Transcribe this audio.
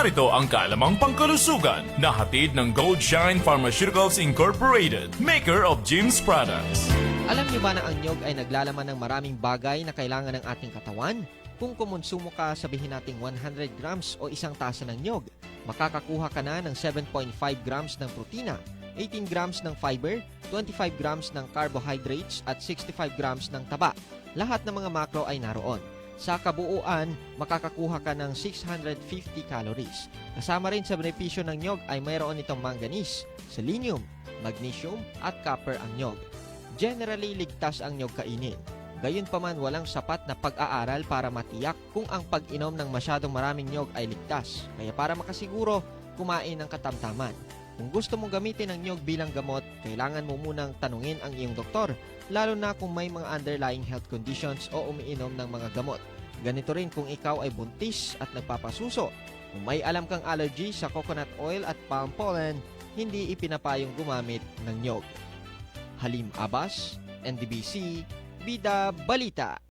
Narito ang kaalamang pangkalusugan na hatid ng Gold Shine Pharmaceuticals Incorporated, maker of Jim's products. Alam niyo ba na ang nyog ay naglalaman ng maraming bagay na kailangan ng ating katawan? Kung kumonsumo ka, sabihin nating 100 grams o isang tasa ng nyog, makakakuha ka na ng 7.5 grams ng protina, 18 grams ng fiber, 25 grams ng carbohydrates at 65 grams ng taba. Lahat ng mga macro ay naroon. Sa kabuuan, makakakuha ka ng 650 calories. Kasama rin sa benepisyo ng nyog ay mayroon itong manganese, selenium, magnesium at copper ang nyog. Generally, ligtas ang nyog kainin. Gayunpaman, walang sapat na pag-aaral para matiyak kung ang pag-inom ng masyadong maraming nyog ay ligtas. Kaya para makasiguro, kumain ng katamtaman. Kung gusto mong gamitin ang nyog bilang gamot, kailangan mo munang tanungin ang iyong doktor, lalo na kung may mga underlying health conditions o umiinom ng mga gamot. Ganito rin kung ikaw ay buntis at nagpapasuso. Kung may alam kang allergy sa coconut oil at palm pollen, hindi ipinapayong gumamit ng nyog. Halim Abbas, NDBC, Bida Balita.